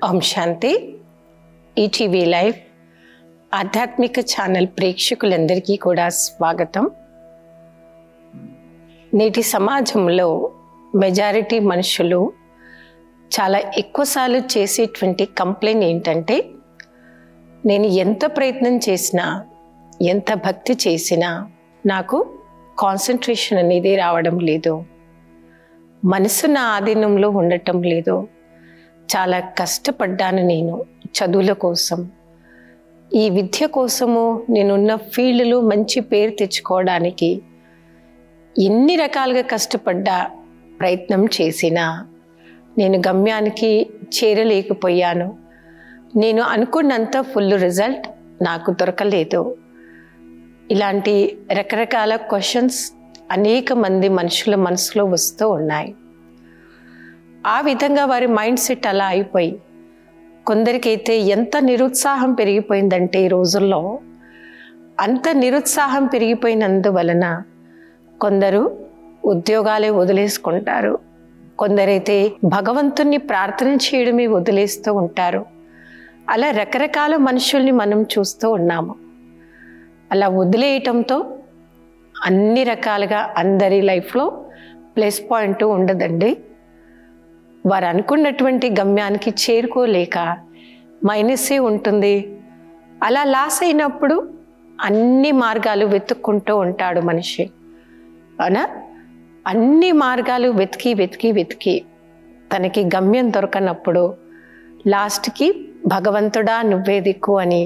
ఓం శాంతి. ETV live ఆధ్యాత్మిక channel ప్రేక్షకులందరికీ కూడా స్వాగతం. నేటి సమాజంలో మెజారిటీ మనుషులు చాలా ఎక్కువసార్లు చేసేటువంటి కంప్లైంట్ ఏంటంటే, నేను ఎంత ప్రయత్నం చేసినా, ఎంత భక్తి చేసినా నాకు కాన్సన్ట్రేషన్ అనేది రావడం లేదు, మనసు నా ఆధీనంలో ఉండటం లేదు, చాలా కష్టపడ్డాను నేను చదువుల కోసం, ఈ విద్య కోసము నేనున్న ఫీల్డ్లో మంచి పేరు తెచ్చుకోవడానికి ఎన్ని రకాలుగా కష్టపడ్డా, ప్రయత్నం చేసినా నేను గమ్యానికి చేరలేకపోయాను, నేను అనుకున్నంత ఫుల్ రిజల్ట్ నాకు దొరకలేదు. ఇలాంటి రకరకాల క్వశ్చన్స్ అనేక మంది మనుషుల మనసులో వస్తూ ఉన్నాయి. ఆ విధంగా వారి మైండ్ సెట్ అలా అయిపోయి, కొందరికైతే ఎంత నిరుత్సాహం పెరిగిపోయిందంటే ఈ రోజుల్లో, అంత నిరుత్సాహం పెరిగిపోయినందువలన కొందరు ఉద్యోగాలే వదిలేసుకుంటారు, కొందరైతే భగవంతుణ్ణి ప్రార్థన చేయడమే వదిలేస్తూ ఉంటారు. అలా రకరకాల మనుషుల్ని మనం చూస్తూ ఉన్నాము. అలా వదిలేయటంతో అన్ని రకాలుగా అందరి లైఫ్లో ప్లస్ పాయింట్ ఉండదండి. వారు అనుకున్నటువంటి గమ్యానికి చేరుకోలేక మైనసే ఉంటుంది. అలా లాస్ అయినప్పుడు అన్ని మార్గాలు వెతుక్కుంటూ ఉంటాడు మనిషి. అవునా? అన్ని మార్గాలు వెతికి వెతికి వెతికి తనకి గమ్యం దొరకనప్పుడు లాస్ట్కి భగవంతుడా నువ్వే దిక్కు అని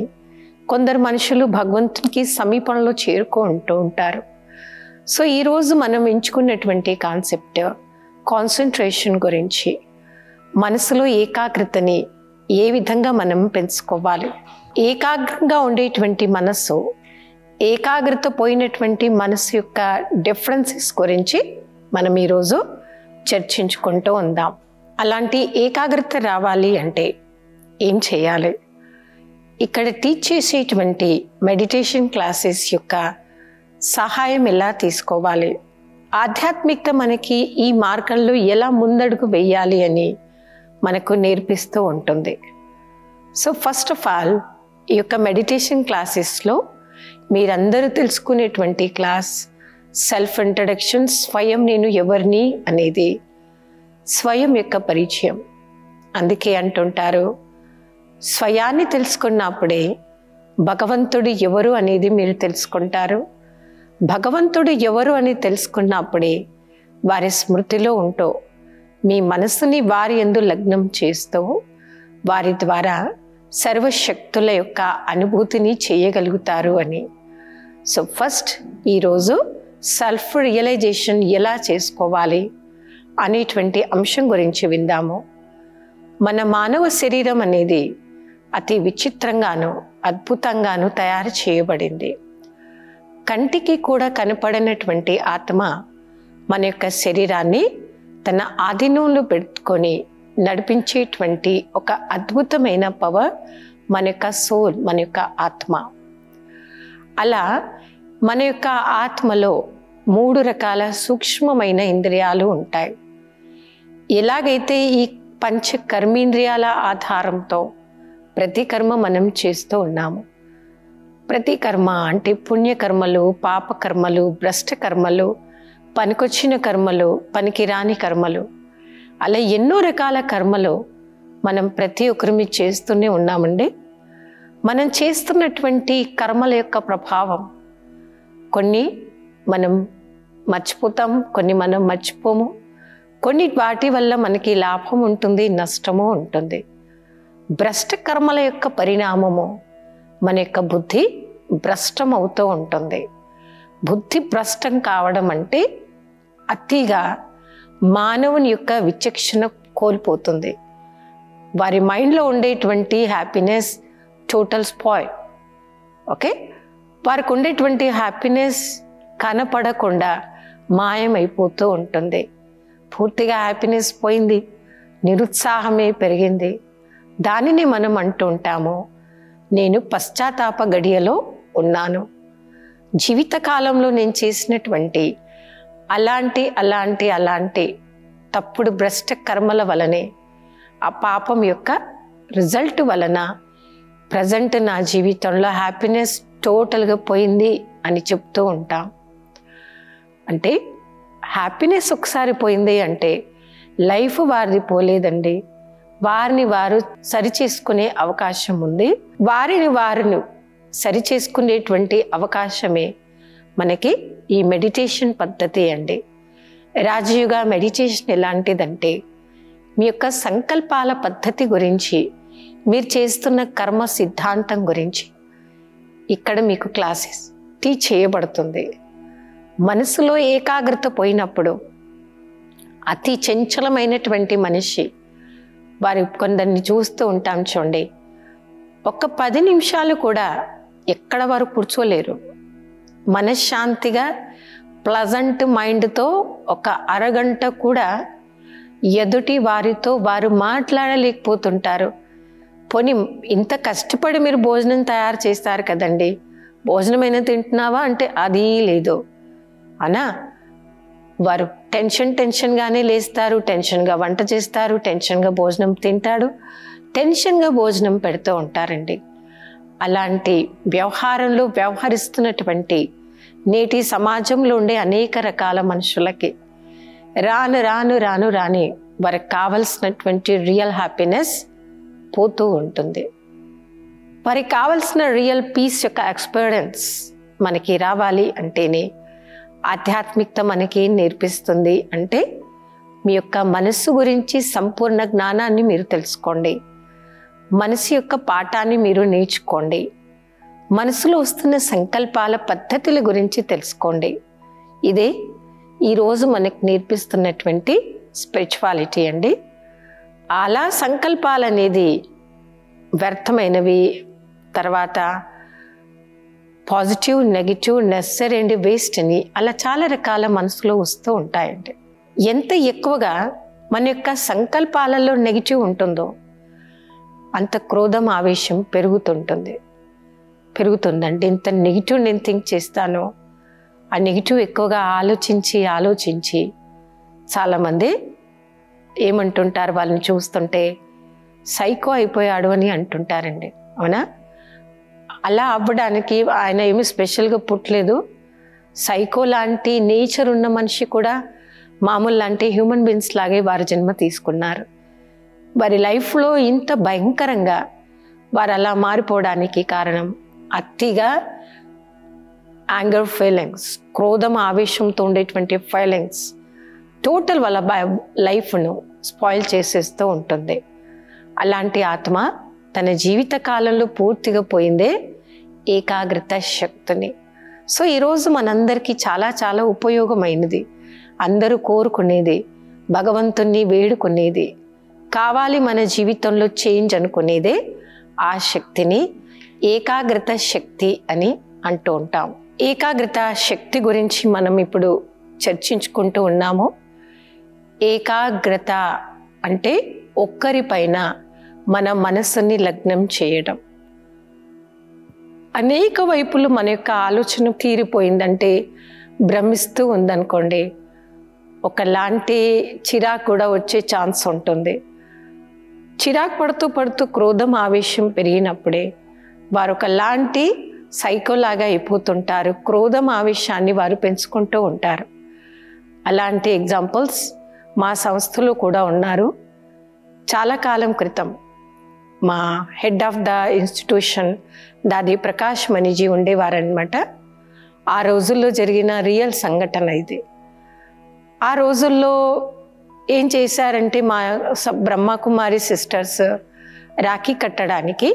కొందరు మనుషులు భగవంతునికి సమీపంలో చేరుకుంటూ ఉంటారు. సో ఈరోజు మనం ఎంచుకున్నటువంటి కాన్సెప్ట్ కాన్సన్ట్రేషన్ గురించి, మనసులో ఏకాగ్రతని ఏ విధంగా మనం పెంచుకోవాలి, ఏకాగ్రంగా ఉండేటువంటి మనసు, ఏకాగ్రత పోయినటువంటి మనసు యొక్క డిఫరెన్సెస్ గురించి మనం ఈరోజు చర్చించుకుంటూ ఉందాం. అలాంటి ఏకాగ్రత రావాలి అంటే ఏం చేయాలి? ఇక్కడ టీచ్ చేసేటువంటి మెడిటేషన్ క్లాసెస్ యొక్క సహాయం ఎలా తీసుకోవాలి, ఆధ్యాత్మికత మనకి ఈ మార్గంలో ఎలా ముందడుగు వేయాలి అని మనకు నేర్పిస్తూ ఉంటుంది. సో ఫస్ట్ ఆఫ్ ఆల్ ఈ యొక్క మెడిటేషన్ క్లాసెస్లో మీరందరూ తెలుసుకునేటువంటి క్లాస్ సెల్ఫ్ ఇంట్రడక్షన్, స్వయం నేను ఎవరిని అనేది స్వయం యొక్క పరిచయం. అందుకే అంటుంటారు, స్వయాన్ని తెలుసుకున్నప్పుడే భగవంతుడు ఎవరు అనేది మీరు తెలుసుకుంటారు. భగవంతుడు ఎవరు అని తెలుసుకున్నప్పుడే వారి స్మృతిలో ఉంటూ మీ మనసుని వారి యందు లగ్నం చేస్తూ వారి ద్వారా సర్వశక్తుల యొక్క అనుభూతిని చేయగలుగుతారు అని. సో ఫస్ట్ ఈరోజు సెల్ఫ్ రియలైజేషన్ ఎలా చేసుకోవాలి అనేటువంటి అంశం గురించి విందాము. మన మానవ శరీరం అనేది అతి విచిత్రంగాను అద్భుతంగాను తయారు చేయబడింది. కంటికి కూడా కనపడనటువంటి ఆత్మ మన యొక్క శరీరాన్ని తన ఆధీనంలో పెట్టుకొని నడిపించేటువంటి ఒక అద్భుతమైన పవర్ మన యొక్క సోల్, మన యొక్క ఆత్మ. అలా మన యొక్క ఆత్మలో 3 రకాల సూక్ష్మమైన ఇంద్రియాలు ఉంటాయి. ఎలాగైతే ఈ పంచ కర్మేంద్రియాల ఆధారంతో ప్రతి కర్మ మనం చేస్తూ ఉన్నాము. ప్రతి కర్మ అంటే పుణ్యకర్మలు, పాపకర్మలు, భ్రష్ట కర్మలు, పనికొచ్చిన కర్మలు, పనికిరాని కర్మలు, అలా ఎన్నో రకాల కర్మలు మనం ప్రతి ఒక్కరిమి చేస్తూనే ఉన్నామండి. మనం చేస్తున్నటువంటి కర్మల యొక్క ప్రభావం కొన్ని మనం మర్చిపోతాం, కొన్ని మనం మర్చిపోము, కొన్ని వాటి వల్ల మనకి లాభం ఉంటుంది, నష్టము ఉంటుంది. భ్రష్ట కర్మల యొక్క పరిణామము మన యొక్క బుద్ధి భ్రష్టం అవుతూ ఉంటుంది. బుద్ధి భ్రష్టం కావడం అంటే అతిగా మానవుని యొక్క విచక్షణ కోల్పోతుంది. వారి మైండ్లో ఉండేటువంటి హ్యాపీనెస్ టోటల్ స్పాయిల్. ఓకే, వారికి ఉండేటువంటి హ్యాపీనెస్ కనపడకుండా మాయమైపోతూ ఉంటుంది. పూర్తిగా హ్యాపీనెస్ పోయింది, నిరుత్సాహమే పెరిగింది. దానిని మనం అంటూ ఉంటాము, నేను పశ్చాత్తాప గడియలో ఉన్నాను. జీవితకాలంలో నేను చేసినటువంటి అలాంటి తప్పుడు భ్రష్ట కర్మల వలనే ఆ పాపం యొక్క రిజల్ట్ వలన ప్రజెంట్ నా జీవితంలో హ్యాపీనెస్ టోటల్గా పోయింది అని చెప్తూ ఉంటాం. అంటే హ్యాపీనెస్ ఒకసారి పోయింది అంటే లైఫ్ వారిది పోలేదండి. వారిని వారు సరిచేసుకునే అవకాశం ఉంది. వారిని సరిచేసుకునేటువంటి అవకాశమే మనకి ఈ మెడిటేషన్ పద్ధతి అండి. రాజయోగ మెడిటేషన్ ఎలాంటిదంటే మీ యొక్క సంకల్పాల పద్ధతి గురించి, మీరు చేస్తున్న కర్మ సిద్ధాంతం గురించి ఇక్కడ మీకు క్లాసెస్ టీచ్ చేయబడుతుంది. మనసులో ఏకాగ్రత పోయినప్పుడు అతి చంచలమైనటువంటి మనిషి, వారి కొందరిని చూస్తూ ఉంటాం చూడండి, ఒక 10 నిమిషాలు కూడా ఎక్కడ వారు కూర్చోలేరు. మనశ్శాంతిగా ప్లజెంట్ మైండ్తో ఒక అరగంట కూడా ఎదుటి వారితో వారు మాట్లాడలేకపోతుంటారు. పోనీ ఇంత కష్టపడి మీరు భోజనం తయారు చేస్తారు కదండి, భోజనమైనా తింటున్నావా అంటే అది లేదు అనా. వారు టెన్షన్గానే లేస్తారు, టెన్షన్గా వంట చేస్తారు, టెన్షన్గా భోజనం తింటాడు, టెన్షన్గా భోజనం పెడుతూ ఉంటారండి. అలాంటి వ్యవహారంలో వ్యవహరిస్తున్నటువంటి నేటి సమాజంలో ఉండే అనేక రకాల మనుషులకి రాను వారికి కావలసినటువంటి రియల్ హ్యాపీనెస్ పోతూ ఉంటుంది. వారికి కావలసిన రియల్ పీస్ యొక్క ఎక్స్పీరియన్స్ మనకి రావాలి అంటేనే ఆధ్యాత్మికత మనకి నేర్పిస్తుంది. అంటే మీ యొక్క మనస్సు గురించి సంపూర్ణ జ్ఞానాన్ని మీరు తెలుసుకోండి, మనసు యొక్క పాఠాన్ని మీరు నేర్చుకోండి, మనసులో వస్తున్న సంకల్పాల పద్ధతుల గురించి తెలుసుకోండి. ఇదే ఈరోజు మనకు నేర్పిస్తున్నటువంటి స్పిరిచువాలిటీ అండి. అలా సంకల్పాలు అనేది వ్యర్థమైనవి, తర్వాత positive, negative, necessary and waste అని అలా చాలా రకాల మనసులో వస్తూ ఉంటాయండి. ఎంత ఎక్కువగా మన యొక్క సంకల్పాలలో నెగిటివ్ ఉంటుందో అంత క్రోధం, ఆవేశం పెరుగుతుందండి. ఇంత నెగిటివ్ నేను థింక్ చేస్తాను, ఆ నెగిటివ్ ఎక్కువగా ఆలోచించి చాలామంది ఏమంటుంటారు, వాళ్ళని చూస్తుంటే సైకో అయిపోయాడు అని అంటుంటారండి. అవునా? అలా అవ్వడానికి ఆయన ఏమి స్పెషల్గా పుట్టలేదు. సైకో లాంటి నేచర్ ఉన్న మనిషి కూడా మామూలు లాంటి హ్యూమన్ బీయింగ్స్ లాగే వారి జన్మ తీసుకున్నారు. వారి లైఫ్లో ఇంత భయంకరంగా వారు అలా మారిపోవడానికి కారణం అతిగా యాంగర్ ఫీలింగ్స్, క్రోధం, ఆవేశంతో ఉండేటువంటి ఫీలింగ్స్ టోటల్ వాళ్ళ లైఫ్ను స్పాయిల్ చేసేస్తూ ఉంటుంది. అలాంటి ఆత్మ తన జీవిత కాలంలో పూర్తిగా పోయిందే ఏకాగ్రత శక్తిని. సో ఈరోజు మనందరికీ చాలా ఉపయోగమైనది, అందరూ కోరుకునేది, భగవంతుణ్ణి వేడుకునేది, కావాలి మన జీవితంలో చేంజ్ అనుకునేదే ఆ శక్తిని ఏకాగ్రత శక్తి అని అంటూ ఉంటాం. ఏకాగ్రత శక్తి గురించి మనం ఇప్పుడు చర్చించుకుంటూ ఉన్నాము. ఏకాగ్రత అంటే ఒక్కరిపైన మన మనస్సుని లగ్నం చేయడం. అనేక వైపులు మన యొక్క ఆలోచన తీరిపోయిందంటే, భ్రమిస్తూ ఉందనుకోండి, ఒకలాంటి చిరాకు కూడా వచ్చే ఛాన్స్ ఉంటుంది. చిరాకు పడుతూ క్రోధం, ఆవేశం పెరిగినప్పుడే వారు ఒకలాంటి సైకోలాగా అయిపోతుంటారు. క్రోధం, ఆవేశాన్ని వారు పెంచుకుంటూ ఉంటారు. అలాంటి ఎగ్జాంపుల్స్ మా సంస్థలో కూడా ఉన్నారు. చాలా కాలం క్రితం మా హెడ్ ఆఫ్ ద ఇన్స్టిట్యూషన్ దాది ప్రకాష్ మణిజీ ఉండేవారనమాట. ఆ రోజుల్లో జరిగిన రియల్ సంఘటన ఇది. ఆ రోజుల్లో ఏం చేశారంటే, మా బ్రహ్మకుమారి సిస్టర్స్ రాఖీ కట్టడానికి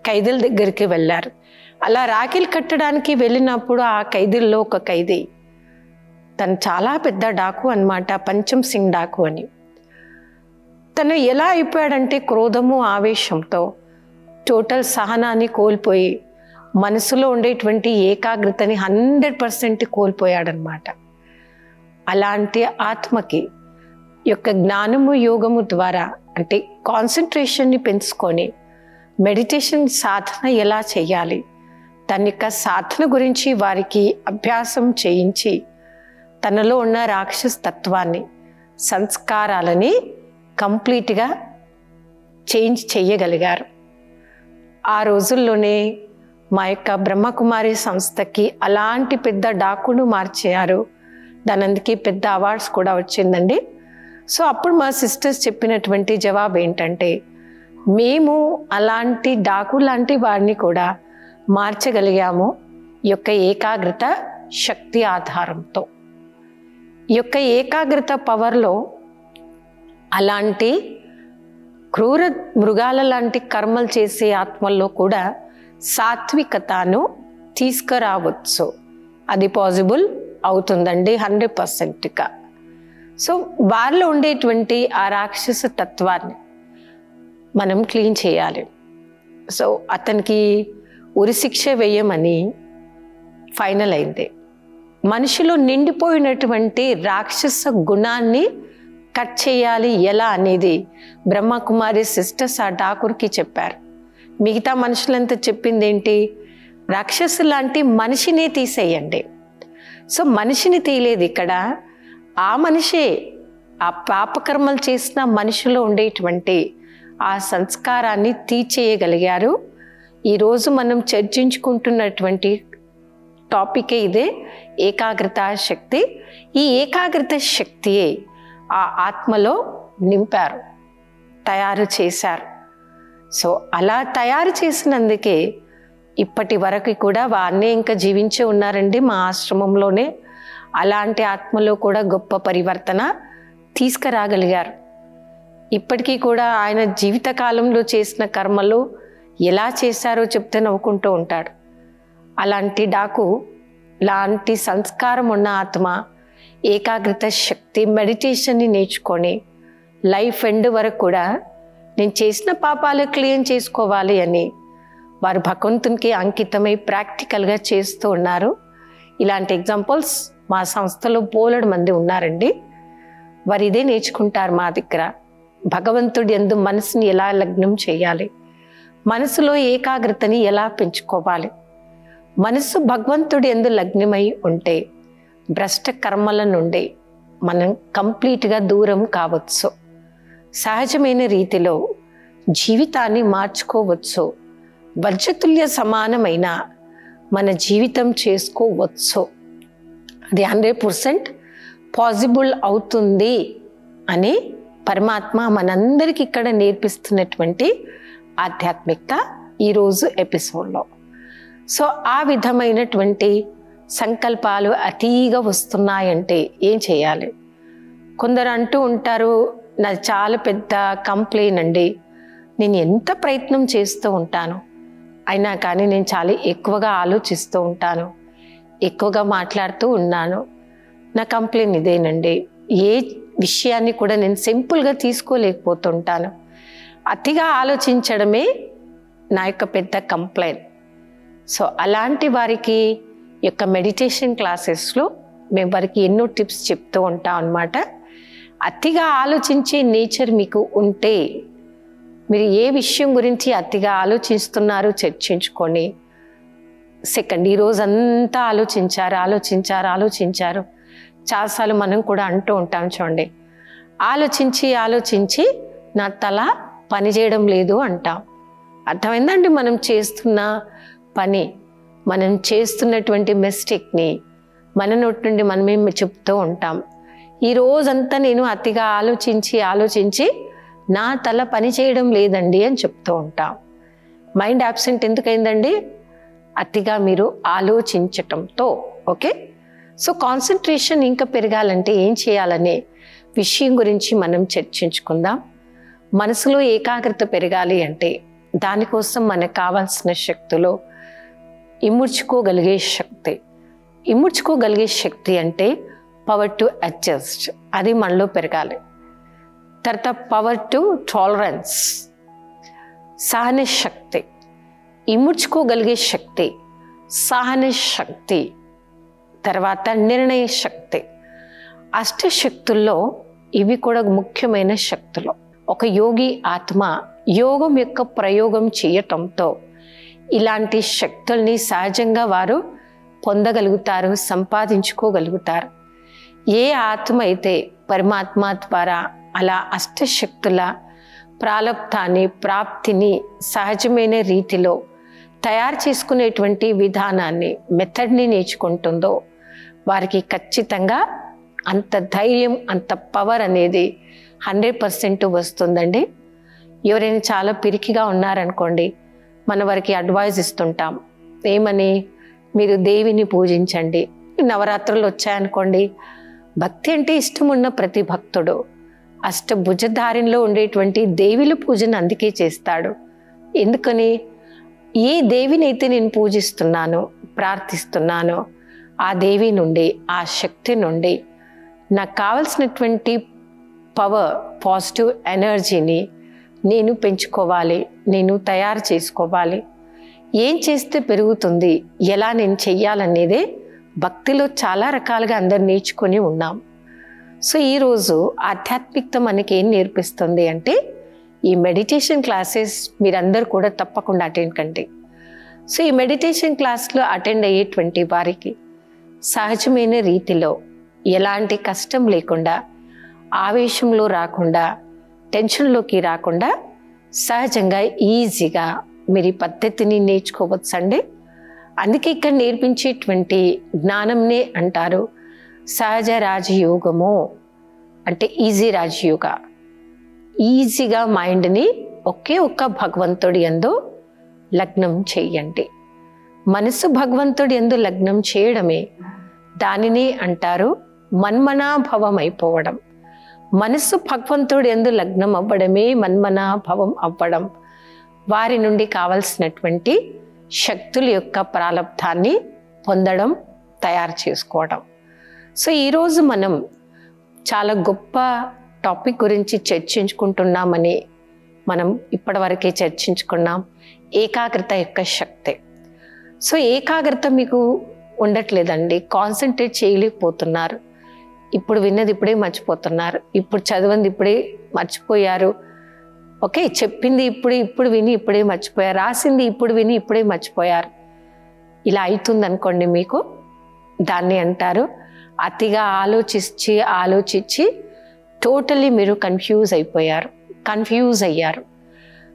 ఖైదీల దగ్గరికి వెళ్ళారు. అలా రాఖీలు కట్టడానికి వెళ్ళినప్పుడు ఆ ఖైదీల్లో ఒక ఖైదీ, తను చాలా పెద్ద డాకు అన్నమాట, పంచం సింగ్ డాకు అని. తను ఎలా అయిపోయాడంటే క్రోధము, ఆవేశంతో టోటల్ సహనాన్ని కోల్పోయి మనసులో ఉండేటువంటి ఏకాగ్రతని 100% కోల్పోయాడనమాట. అలాంటి ఆత్మకి యొక్క జ్ఞానము, యోగము ద్వారా, అంటే కాన్సన్ట్రేషన్ని పెంచుకొని మెడిటేషన్ సాధన ఎలా చేయాలి, దాని యొక్క సాధన గురించి వారికి అభ్యాసం చేయించి తనలో ఉన్న రాక్షస తత్వాన్ని, సంస్కారాలని కంప్లీట్గా చేంజ్ చెయ్యగలిగారు. ఆ రోజుల్లోనే మా యొక్క బ్రహ్మకుమారి సంస్థకి అలాంటి పెద్ద డాకును మార్చారు. దానందుకే పెద్ద అవార్డ్స్ కూడా వచ్చిందండి. సో అప్పుడు మా సిస్టర్స్ చెప్పినటువంటి జవాబు ఏంటంటే, మేము అలాంటి డాకు లాంటి వారిని కూడా మార్చగలిగాము ఈ యొక్క ఏకాగ్రత శక్తి ఆధారంతో. ఈ యొక్క ఏకాగ్రత పవర్లో అలాంటి క్రూర మృగాల లాంటి కర్మలు చేసే ఆత్మల్లో కూడా సాత్వికతను తీసుకురావచ్చు. అది పాసిబుల్ అవుతుందండి 100%గా. సో వారిలో ఉండేటువంటి ఆ రాక్షస తత్వాన్ని మనం క్లీన్ చేయాలి. సో అతనికి ఉరిశిక్ష వేయమని ఫైనల్ అయింది. మనిషిలో నిండిపోయినటువంటి రాక్షస గుణాన్ని కట్ చేయాలి ఎలా అనేది బ్రహ్మకుమారి సిస్టర్స్ ఆ ఠాకూర్కి చెప్పారు. మిగతా మనుషులంతా చెప్పింది ఏంటి, రాక్షసు లాంటి మనిషినే తీసేయండి. సో మనిషిని తీయలేదు ఇక్కడ, ఆ మనిషే ఆ పాపకర్మలు చేసిన మనిషిలో ఉండేటువంటి ఆ సంస్కారాన్ని తీసేయగలిగారు. ఈరోజు మనం చర్చించుకుంటున్నటువంటి టాపికే ఇదే, ఏకాగ్రత శక్తి. ఈ ఏకాగ్రత శక్తియే ఆ ఆత్మలో నింపారు, తయారు చేశారు. సో అలా తయారు చేసినందుకే ఇప్పటి వరకు కూడా వారినే ఇంకా జీవించి ఉన్నారండి మా ఆశ్రమంలోనే. అలాంటి ఆత్మలో కూడా గొప్ప పరివర్తన తీసుకురాగలిగారు. ఇప్పటికీ కూడా ఆయన జీవితకాలంలో చేసిన కర్మలు ఎలా చేశారో చెప్తే నవ్వుకుంటూ ఉంటాడు. అలాంటి డాకు లాంటి సంస్కారం ఉన్న ఆత్మ ఏకాగ్రత శక్తి మెడిటేషన్ని నేర్చుకొని లైఫ్ ఎండ్ వరకు కూడా నేను చేసిన పాపాలు క్లీన్ చేసుకోవాలి అని వారు భగవంతునికి అంకితమై ప్రాక్టికల్గా చేస్తూ ఉన్నారు. ఇలాంటి ఎగ్జాంపుల్స్ మా సంస్థలో బోలెడు మంది ఉన్నారండి. వారు ఇదే నేర్చుకుంటారు మా దగ్గర. భగవంతుడి యందు మనసుని ఎలా లగ్నం చేయాలి, మనసులో ఏకాగ్రతని ఎలా పెంచుకోవాలి. మనసు భగవంతుడి యందు లగ్నమై ఉంటే భ్రష్ట కర్మల నుండి మనం కంప్లీట్గా దూరం కావచ్చు. సహజమైన రీతిలో జీవితాన్ని మార్చుకోవచ్చు. వజ్రతుల్య సమానమైన మన జీవితం చేసుకోవచ్చు. అది 100% పాసిబుల్ అవుతుంది అని పరమాత్మ మనందరికి ఇక్కడ నేర్పిస్తున్నటువంటి ఆధ్యాత్మికత ఈరోజు ఎపిసోడ్లో. సో ఆ విధమైనటువంటి సంకల్పాలు అతిగా వస్తున్నాయంటే ఏం చేయాలి? కొందరు అంటూ ఉంటారు, నాది చాలా పెద్ద కంప్లైంట్ అండి, నేను ఎంత ప్రయత్నం చేస్తూ ఉంటాను అయినా కానీ నేను చాలా ఎక్కువగా ఆలోచిస్తూ ఉంటాను, ఎక్కువగా మాట్లాడుతూ ఉన్నాను, నా కంప్లైంట్ ఇదేనండి, ఏ విషయాన్ని కూడా నేను సింపుల్గా తీసుకోలేకపోతుంటాను, అతిగా ఆలోచించడమే నా యొక్క పెద్ద కంప్లైంట్. సో అలాంటి వారికి యొక్క మెడిటేషన్ క్లాసెస్లో మేము వారికి ఎన్నో టిప్స్ చెప్తూ ఉంటాం అన్నమాట. అతిగా ఆలోచించే నేచర్ మీకు ఉంటే మీరు ఏ విషయం గురించి అతిగా ఆలోచిస్తున్నారో చర్చించుకొని, సెకండ్ ఈరోజు అంతా ఆలోచించారు చాలాసార్లు మనం కూడా అంటూ ఉంటాం చూడండి, ఆలోచించి నా తల పనిచేయడం లేదు అంటాం. అర్థమైందండి? మనం చేస్తున్న పని, మనం చేస్తున్నటువంటి మిస్టేక్ని మన నోటి నుండి మనమే చెప్తూ ఉంటాం. ఈ రోజంతా నేను అతిగా ఆలోచించి నా తల పని చేయడం లేదండి అని చెప్తూ ఉంటాం. మైండ్ యాబ్సెంట్ ఎందుకైందండి? అతిగా మీరు ఆలోచించటంతో. ఓకే, సో కాన్సన్ట్రేషన్ ఇంకా పెరగాలంటే ఏం చేయాలనే విషయం గురించి మనం చర్చించుకుందాం. మనసులో ఏకాగ్రత పెరగాలి అంటే దానికోసం మనకు కావాల్సిన శక్తులు ఇముడ్చుకోగలిగే శక్తి అంటే పవర్ టు అడ్జస్ట్, అది మనలో పెరగాలి. తర్వాత పవర్ టు టాలరెన్స్, సహన శక్తి, ఇముడ్చుకోగలిగే శక్తి, సహన శక్తి, తర్వాత నిర్ణయ శక్తి. అష్టశక్తుల్లో ఇవి కూడా ముఖ్యమైన శక్తులు. ఒక యోగి ఆత్మ యోగం యొక్క ప్రయోగం చేయటంతో ఇలాంటి శక్తుల్ని సహజంగా వారు పొందగలుగుతారు, సంపాదించుకోగలుగుతారు. ఏ ఆత్మ అయితే పరమాత్మ ద్వారా అలా అష్టశక్తుల ప్రాలబ్ధాన్ని, ప్రాప్తిని సహజమైన రీతిలో తయారు చేసుకునేటువంటి విధానాన్ని, మెథడ్ని నేర్చుకుంటుందో వారికి ఖచ్చితంగా అంత ధైర్యం, అంత పవర్ అనేది 100% వస్తుందండి. ఎవరైనా చాలా పిరికిగా ఉన్నారనుకోండి, మన వారికి అడ్వైజ్ ఇస్తుంటాం. ఏమని? మీరు దేవిని పూజించండి. నవరాత్రులు వచ్చాయనుకోండి, భక్తి అంటే ఇష్టం ఉన్న ప్రతి భక్తుడు అష్టభుజధారిలో ఉండేటువంటి దేవిల పూజను అందుకే చేస్తాడు. ఎందుకని? ఏ దేవిని అయితే నేను పూజిస్తున్నానో, ప్రార్థిస్తున్నానో ఆ దేవి నుండి, ఆ శక్తి నుండి నాకు కావలసినటువంటి పవర్, పాజిటివ్ ఎనర్జీని నేను పెంచుకోవాలి, నేను తయారు చేసుకోవాలి. ఏం చేస్తే పెరుగుతుంది, ఎలా నేను చెయ్యాలనేదే భక్తిలో చాలా రకాలుగా అందరు నేర్చుకొని ఉన్నాం. సో ఈరోజు ఆధ్యాత్మికత మనకి ఏం నేర్పిస్తుంది అంటే, ఈ మెడిటేషన్ క్లాసెస్ మీరందరూ కూడా తప్పకుండా అటెండ్ కండి. సో ఈ మెడిటేషన్ క్లాస్లో అటెండ్ అయ్యేటువంటి వారికి సహజమైన రీతిలో ఎలాంటి కష్టం లేకుండా, ఆవేశంలో రాకుండా, టెన్షన్లోకి రాకుండా సహజంగా ఈజీగా మీరు ఈ పద్ధతిని నేర్చుకోవచ్చండి. అందుకే ఇక్కడ నేర్పించేటువంటి జ్ఞానంనే అంటారు సహజ రాజయోగము, అంటే ఈజీ రాజయోగ. ఈజీగా మైండ్ని ఒకే ఒక్క భగవంతుడి యందు లగ్నం చేయండి. మనసు భగవంతుడి యందు లగ్నం చేయడమే, దానిని అంటారు మన్మనాభవం అయిపోవడం. మనసు భగవంతుడి యందు లగ్నం అవ్వడమే మన్మనాభవం అవ్వడం. వారి నుండి కావలసినటువంటి శక్తుల యొక్క ప్రాలబ్ధాన్ని పొందడం, తయారు చేసుకోవడం. సో ఈరోజు మనం చాలా గొప్ప టాపిక్ గురించి చర్చించుకుంటున్నామని మనం ఇప్పటివరకే చర్చించుకున్నాం. ఏకాగ్రత యొక్క శక్తి. సో ఏకాగ్రత మీకు ఉండట్లేదండి, కాన్సన్ట్రేట్ చేయలేకపోతున్నారు. ఇప్పుడు విన్నది ఇప్పుడే మర్చిపోతున్నారు, ఇప్పుడు చదివింది ఇప్పుడే మర్చిపోయారు. ఓకే, చెప్పింది ఇప్పుడు విని ఇప్పుడే మర్చిపోయారు, రాసింది ఇప్పుడు విని ఇప్పుడే మర్చిపోయారు. ఇలా అవుతుంది అనుకోండి మీకు. దాన్ని అంటారు అతిగా ఆలోచించి టోటల్లీ మీరు కన్ఫ్యూజ్ అయ్యారు.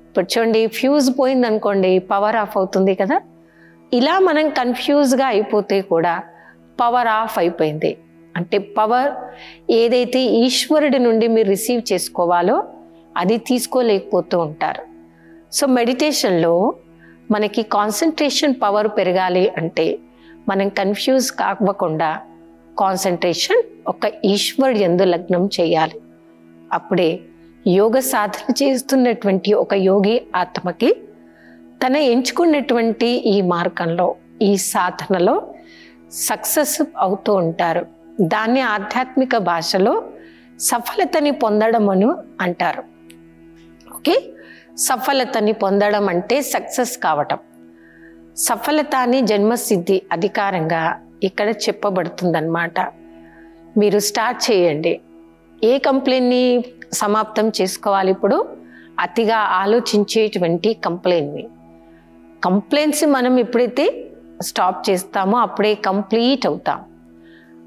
ఇప్పుడు చూడండి, ఫ్యూజ్ పోయింది అనుకోండి, పవర్ ఆఫ్ అవుతుంది కదా. ఇలా మనం కన్ఫ్యూజ్గా అయిపోతే కూడా పవర్ ఆఫ్ అయిపోయింది. అంటే పవర్ ఏదైతే ఈశ్వరుడి నుండి మీరు రిసీవ్ చేసుకోవాలో అది తీసుకోలేకపోతూ ఉంటారు. సో మెడిటేషన్లో మనకి కాన్సన్ట్రేషన్ పవర్ పెరగాలి అంటే మనం కన్ఫ్యూజ్ కాకుండా కాన్సన్ట్రేషన్ ఒక ఈశ్వరుడి యందు లగ్నం చేయాలి. అప్పుడే యోగ సాధన చేస్తున్నటువంటి ఒక యోగి ఆత్మకి తన ఎంచుకున్నటువంటి ఈ మార్గంలో, ఈ సాధనలో సక్సెస్ అవుతూ ఉంటారు. దాన్ని ఆధ్యాత్మిక భాషలో సఫలతని పొందడం అని అంటారు. ఓకే, సఫలతని పొందడం అంటే సక్సెస్ కావటం. సఫలత అని జన్మసిద్ధి అధికారంగా ఇక్కడ చెప్పబడుతుందన్నమాట. మీరు స్టార్ట్ చేయండి. ఏ కంప్లైంట్ని సమాప్తం చేసుకోవాలి? ఇప్పుడు అతిగా ఆలోచించేటువంటి కంప్లైంట్స్ మనం ఎప్పుడైతే స్టాప్ చేస్తామో అప్పుడే కంప్లీట్ అవుతాం.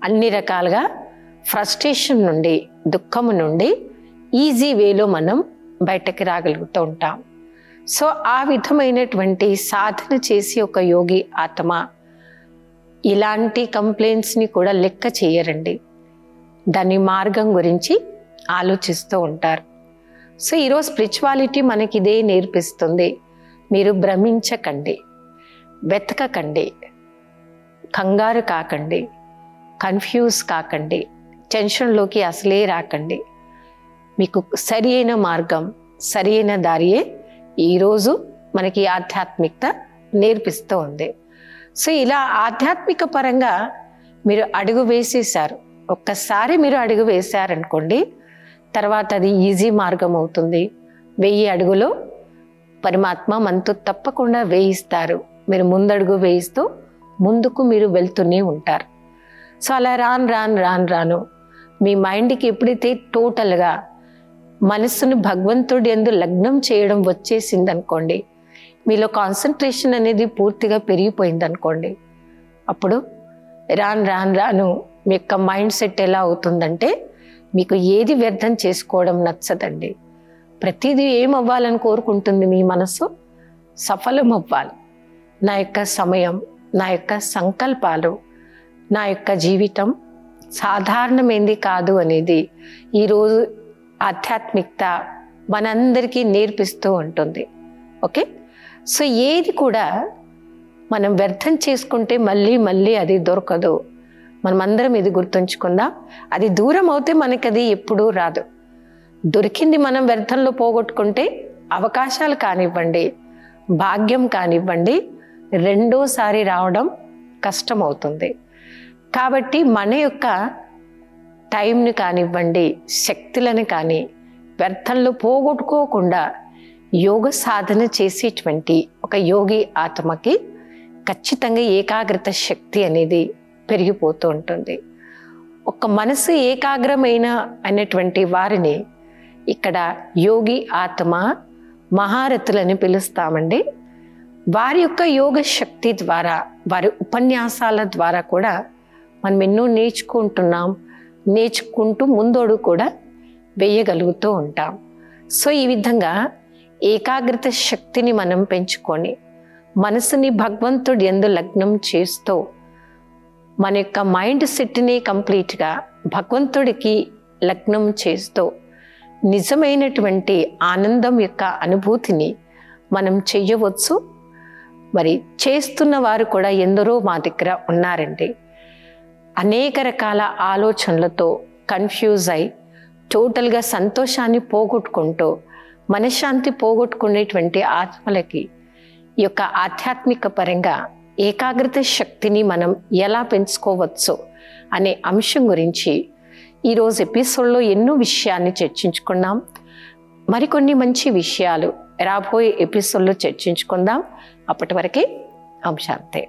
అన్ని రకాలుగా ఫ్రస్ట్రేషన్ నుండి, దుఃఖము నుండి ఈజీ వేలో మనం బయటకు రాగలుగుతూ ఉంటాం. సో ఆ విధమైనటువంటి సాధన చేసి ఒక యోగి ఆత్మ ఇలాంటి కంప్లైంట్స్ని కూడా లెక్క చేయరండి. దాని మార్గం గురించి ఆలోచిస్తూ ఉంటారు. సో ఈరోజు స్పిరిచువాలిటీ మనకి ఇదే నేర్పిస్తుంది. మీరు భ్రమించకండి, వెతకకండి, కంగారు కాకండి, కన్ఫ్యూజ్ కాకండి, టెన్షన్లోకి అసలే రాకండి. మీకు సరి అయిన మార్గం, సరి అయిన దారియే ఈరోజు మనకి ఆధ్యాత్మికత నేర్పిస్తూ ఉంది. సో ఇలా ఆధ్యాత్మిక పరంగా మీరు అడుగు వేసేసారు. ఒక్కసారి మీరు అడుగు వేశారనుకోండి, తర్వాత అది ఈజీ మార్గం అవుతుంది. 1000 అడుగులో పరమాత్మ మనతో తప్పకుండా వేయిస్తారు. మీరు ముందడుగు వేయిస్తూ ముందుకు మీరు వెళ్తూనే ఉంటారు. సో అలా రాను మీ మైండ్కి ఎప్పుడైతే టోటల్గా మనసును భగవంతుడి యందు లగ్నం చేయడం వచ్చేసింది అనుకోండి, మీలో కాన్సన్ట్రేషన్ అనేది పూర్తిగా పెరిగిపోయింది అనుకోండి, అప్పుడు రాను మీ యొక్క మైండ్ సెట్ ఎలా అవుతుందంటే మీకు ఏది వ్యర్థం చేసుకోవడం నచ్చదండి. ప్రతిదీ ఏం అవ్వాలని కోరుకుంటుంది మీ మనసు? సఫలం అవ్వాలి. నా యొక్క సమయం, నా యొక్క సంకల్పాలు, నా యొక్క జీవితం సాధారణమైంది కాదు అనేది ఈరోజు ఆధ్యాత్మికత మనందరికీ నేర్పిస్తూ ఉంటుంది. ఓకే, సో ఏది కూడా మనం వ్యర్థం చేసుకుంటే మళ్ళీ మళ్ళీ అది దొరకదు. మనమందరం ఇది గుర్తుంచుకుందాం. అది దూరం అవుతే మనకి అది ఎప్పుడూ రాదు. దొరికింది మనం వ్యర్థంలో పోగొట్టుకుంటే అవకాశాలు కానివ్వండి, భాగ్యం కానివ్వండి, రెండోసారి రావడం కష్టమవుతుంది. కాబట్టి మన యొక్క టైంని కానివ్వండి, శక్తులను కానీ వ్యర్థంలో పోగొట్టుకోకుండా యోగ సాధన చేసేటువంటి ఒక యోగి ఆత్మకి ఖచ్చితంగా ఏకాగ్రత శక్తి అనేది పెరిగిపోతూ ఉంటుంది. ఒక మనసు ఏకాగ్రమైన అనేటువంటి వారిని ఇక్కడ యోగి ఆత్మ మహారథులని పిలుస్తామండి. వారి యొక్క యోగ శక్తి ద్వారా, వారి ఉపన్యాసాల ద్వారా కూడా మనం ఎన్నో నేర్చుకుంటూ ముందోడు కూడా వేయగలుగుతూ ఉంటాం. సో ఈ విధంగా ఏకాగ్రత శక్తిని మనం పెంచుకొని మనసుని భగవంతుడి యందు లగ్నం చేస్తూ మన యొక్క మైండ్ సెట్ని కంప్లీట్గా భగవంతుడికి లగ్నం చేస్తూ నిజమైనటువంటి ఆనందం యొక్క అనుభూతిని మనం చెయ్యవచ్చు. మరి చేస్తున్న వారు కూడా ఎందరో మా దగ్గర ఉన్నారండి. అనేక రకాల ఆలోచనలతో కన్ఫ్యూజ్ అయి టోటల్గా సంతోషాన్ని పోగొట్టుకుంటూ మనశ్శాంతి పోగొట్టుకునేటువంటి ఆత్మలకి ఈ యొక్క ఆధ్యాత్మిక పరంగా ఏకాగ్రత శక్తిని మనం ఎలా పెంచుకోవచ్చు అనే అంశం గురించి ఈరోజు ఎపిసోడ్లో ఎన్నో విషయాన్ని చర్చించుకున్నాం. మరికొన్ని మంచి విషయాలు రాబోయే ఎపిసోడ్లో చర్చించుకుందాం. అప్పటి వరకే అంశాంతే.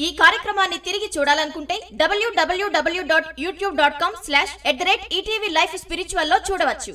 ఈ కార్యక్రమాన్ని తిరిగి చూడాలనుకుంటే www.youtube.com/@ETV Life Spiritual లో చూడవచ్చు.